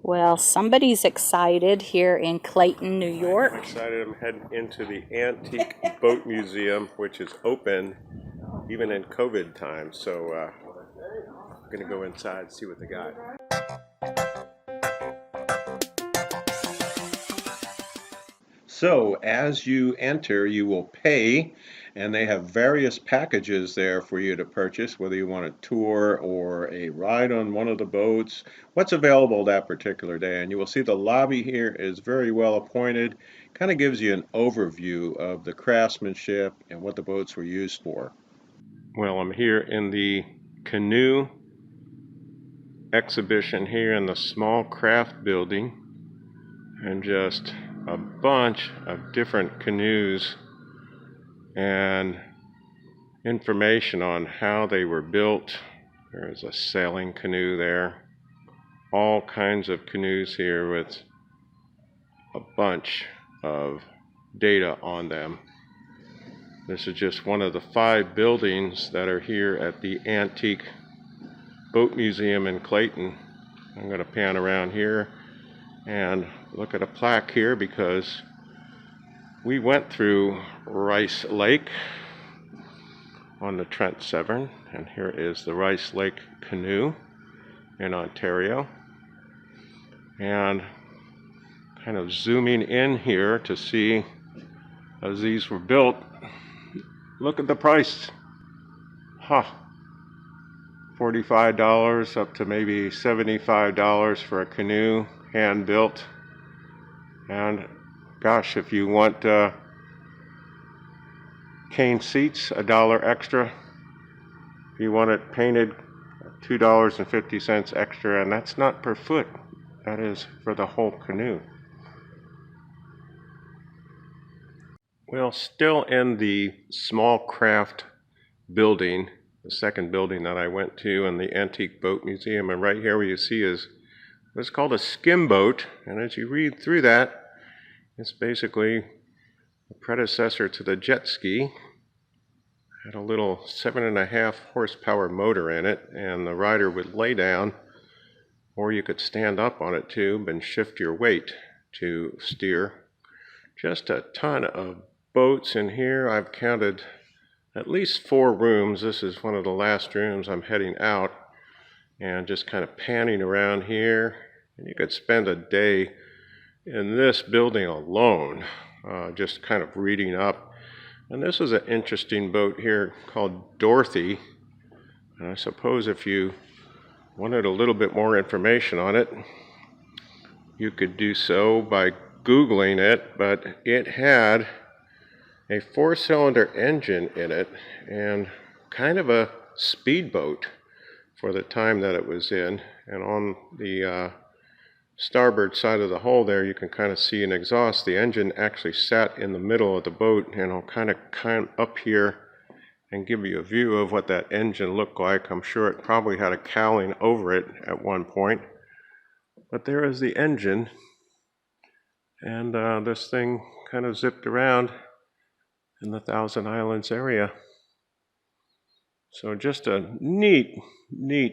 Well, somebody's excited here in Clayton, New York. I'm excited. I'm heading into the Antique Boat Museum, which is open even in COVID times. So I'm going to go inside and see what they got. So as you enter, you will pay, and they have various packages there for you to purchase, whether you want a tour or a ride on one of the boats, what's available that particular day. And you will see the lobby here is very well appointed, kind of gives you an overview of the craftsmanship and what the boats were used for. Well, I'm here in the Canoe exhibition here in the small craft building, and just a bunch of different canoes and information on how they were built. There's a sailing canoe there. All kinds of canoes here with a bunch of data on them. This is just one of the 5 buildings that are here at the Antique Boat Museum in Clayton. I'm going to pan around here and look at a plaque here because we went through Rice Lake on the Trent Severn, and here is the Rice Lake Canoe in Ontario. And kind of zooming in here to see as these were built, look at the price. $45 up to maybe $75 for a canoe, hand built. And gosh, if you want cane seats, $1 extra. If you want it painted, $2.50 extra, and that's not per foot. That is for the whole canoe. Well, still in the small craft building, the second building that I went to in the Antique Boat Museum, and right here what you see is what's called a skim boat, and as you read through that, it's basically a predecessor to the jet ski. Had a little 7.5 horsepower motor in it, and the rider would lay down, or you could stand up on it too and shift your weight to steer. Just a ton of boats in here. I've counted at least 4 rooms. This is one of the last rooms. I'm heading out and just kind of panning around here. And you could spend a day in this building alone, just kind of reading up. And this is an interesting boat here called Dorothy. And I suppose if you wanted a little bit more information on it, you could do so by Googling it, but it had a 4-cylinder engine in it and kind of a speedboat for the time that it was in. And on the starboard side of the hull there, you can kind of see an exhaust. The engine actually sat in the middle of the boat, and I'll kind of up here and give you a view of what that engine looked like. I'm sure it probably had a cowling over it at one point, but there is the engine, and this thing kind of zipped around in the Thousand Islands area. So just a neat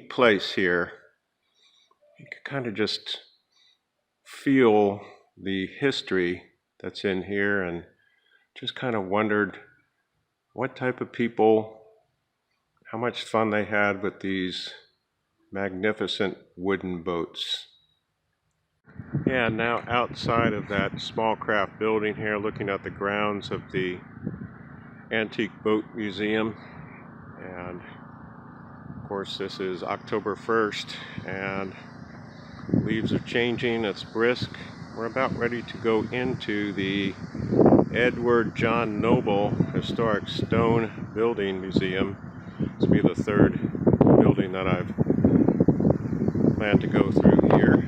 place here. You can kind of just feel the history that's in here, and just kind of wondered what type of people, how much fun they had with these magnificent wooden boats. Yeah, now outside of that small craft building here, looking at the grounds of the Antique Boat Museum. And of course this is October 1st and leaves are changing, it's brisk. We're about ready to go into the Edward John Noble Historic Stone Building Museum. This will be the 3rd building that I've planned to go through here.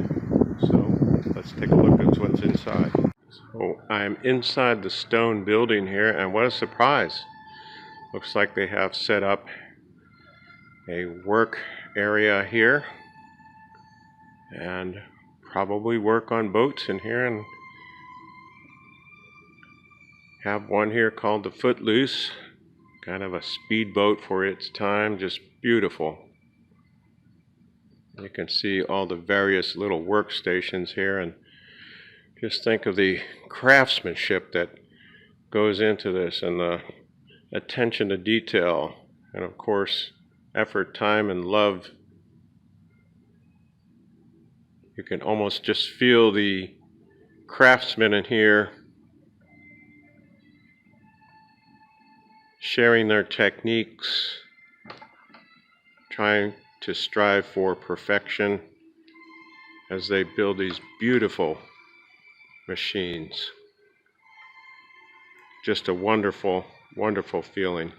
So let's take a look at what's inside. So I'm inside the stone building here, and what a surprise. Looks like they have set up a work area here and probably work on boats in here, and have one here called the Footloose, kind of a speedboat for its time, just beautiful. You can see all the various little workstations here, and just think of the craftsmanship that goes into this, and the attention to detail, and of course effort, time, and love. You can almost just feel the craftsmen in here sharing their techniques, trying to strive for perfection as they build these beautiful machines. Just a wonderful, wonderful feeling.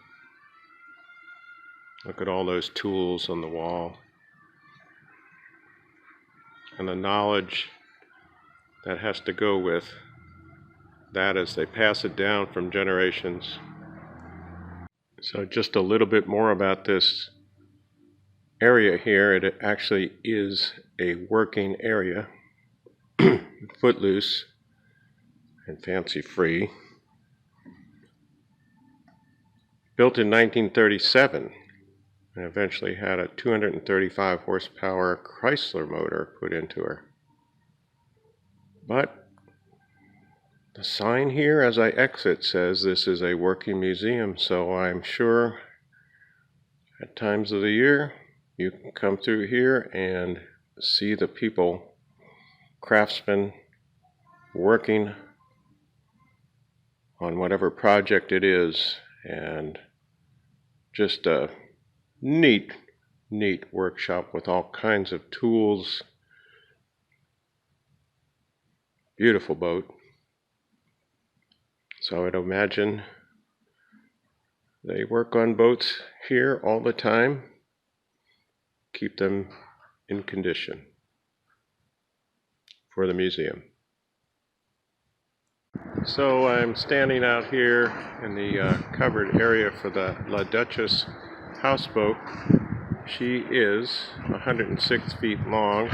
Look at all those tools on the wall, and the knowledge that has to go with that as they pass it down from generations. So just a little bit more about this area here. It actually is a working area, footloose and fancy free. Built in 1937, and eventually had a 235 horsepower Chrysler motor put into her. But the sign here as I exit says this is a working museum, so I'm sure at times of the year you can come through here and see the people, craftsmen, working on whatever project it is, and just a neat workshop with all kinds of tools. Beautiful boat. So I'd imagine they work on boats here all the time, keep them in condition for the museum. So I'm standing out here in the covered area for the Duchess houseboat. She is 106 feet long,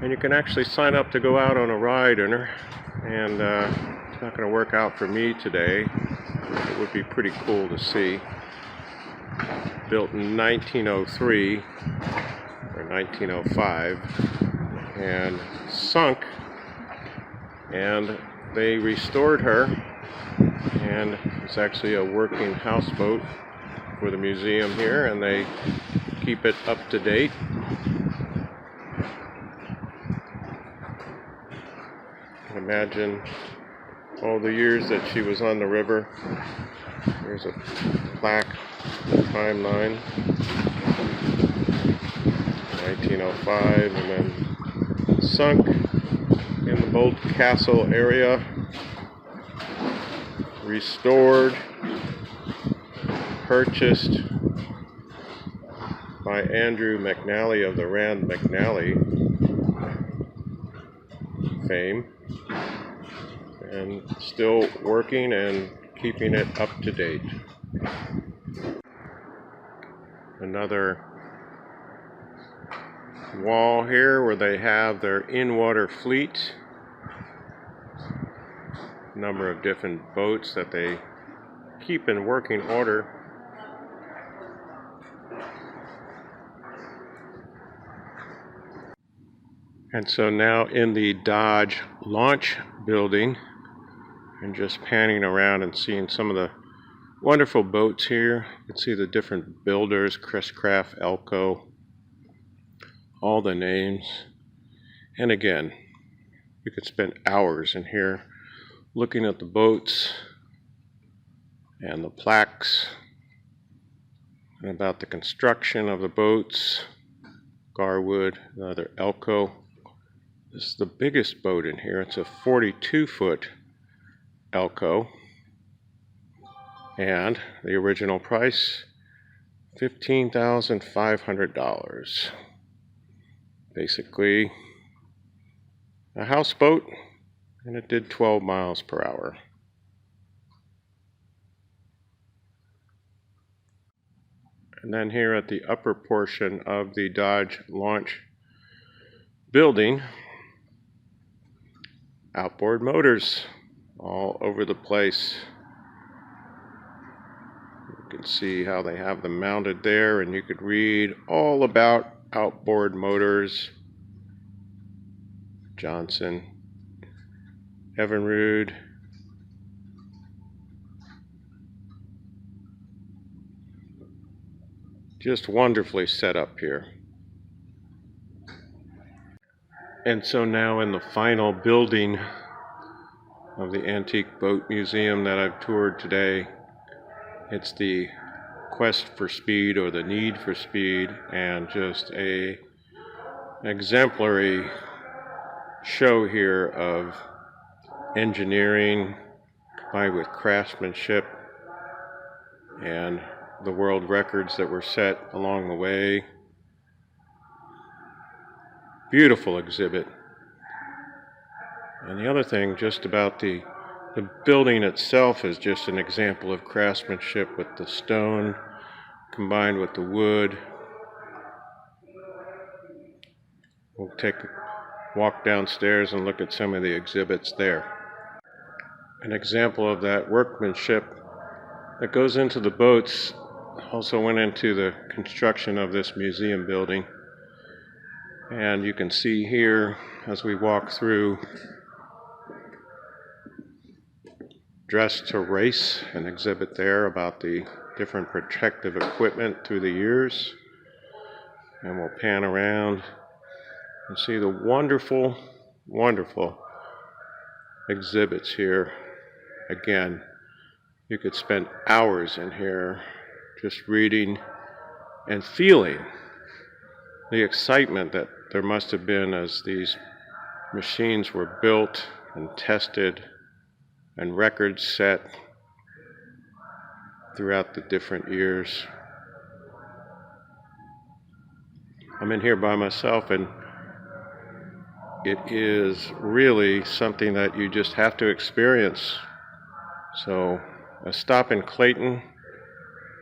and you can actually sign up to go out on a ride in her, and it's not going to work out for me today. It would be pretty cool to see. Built in 1903 or 1905 and sunk, and they restored her, and it's actually a working houseboat for the museum here, and they keep it up to date. You can imagine all the years that she was on the river. Here's a plaque, the timeline, 1905, and then sunk in the Bolt Castle area, restored, purchased by Andrew McNally of the Rand McNally fame, and still working and keeping it up to date. Another wall here where they have their in-water fleet. Number of different boats that they keep in working order. And so now in the Dodge launch building, and just panning around and seeing some of the wonderful boats here. You can see the different builders, Chris Craft, Elko, all the names. And again, you could spend hours in here looking at the boats and the plaques and about the construction of the boats. Garwood, another Elko. This is the biggest boat in here. It's a 42-foot Elko, and the original price $15,500. Basically a houseboat, and it did 12 miles per hour. And then here at the upper portion of the Dodge launch building, outboard motors all over the place. You can see how they have them mounted there, and you could read all about outboard motors, Johnson, Evinrude, just wonderfully set up here. And so now in the final building of the Antique Boat Museum that I've toured today, it's the quest for speed, or the need for speed, and just a exemplary show here of engineering combined with craftsmanship and the world records that were set along the way. Beautiful exhibit. And the other thing just about the building itself is just an example of craftsmanship with the stone combined with the wood. We'll take a walk downstairs and look at some of the exhibits there. An example of that workmanship that goes into the boats also went into the construction of this museum building. And you can see here as we walk through, Dressed to Race, an exhibit there about the different protective equipment through the years. And we'll pan around and see the wonderful, wonderful exhibits here. Again, you could spend hours in here just reading and feeling the excitement that there must have been as these machines were built and tested and records set throughout the different years. I'm in here by myself, and it is really something that you just have to experience. So a stop in Clayton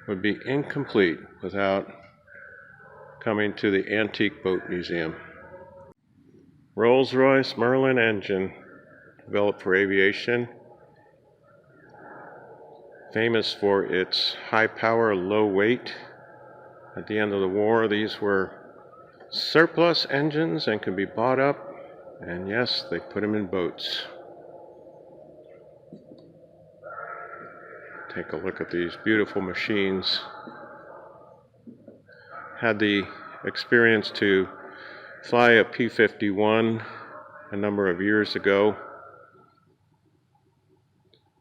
would be incomplete without coming to the Antique Boat Museum. Rolls-Royce Merlin engine, developed for aviation, famous for its high power, low weight. At the end of the war, these were surplus engines and could be bought up, and yes, they put them in boats. Take a look at these beautiful machines. Had the experience to fly a P-51 a number of years ago.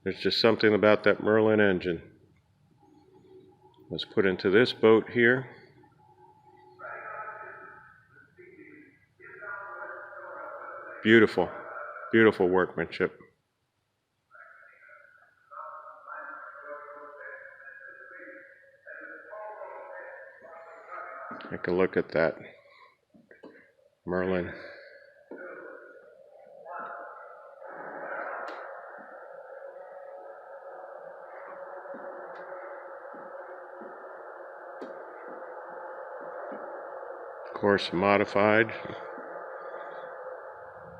There's just something about that Merlin engine. Let's put into this boat here. Beautiful, beautiful workmanship. Take a look at that Merlin. Of course, modified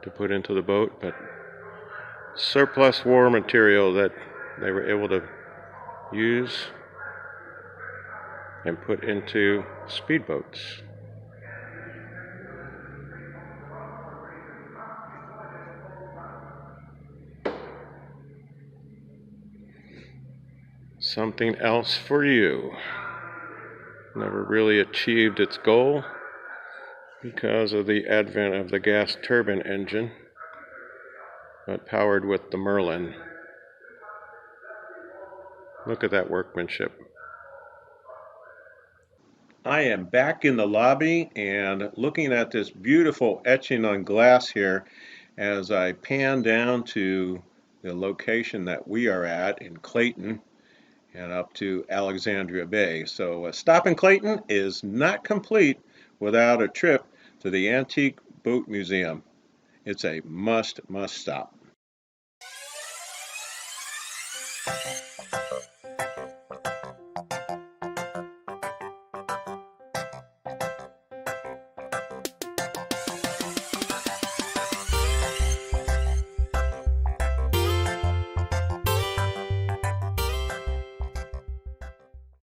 to put into the boat, but surplus war material that they were able to use and put into speedboats. Something else for you. Never really achieved its goal because of the advent of the gas turbine engine, but powered with the Merlin. Look at that workmanship. I am back in the lobby and looking at this beautiful etching on glass here as I pan down to the location that we are at in Clayton and up to Alexandria Bay. So a stop in Clayton is not complete without a trip to the Antique Boat Museum. It's a must stop.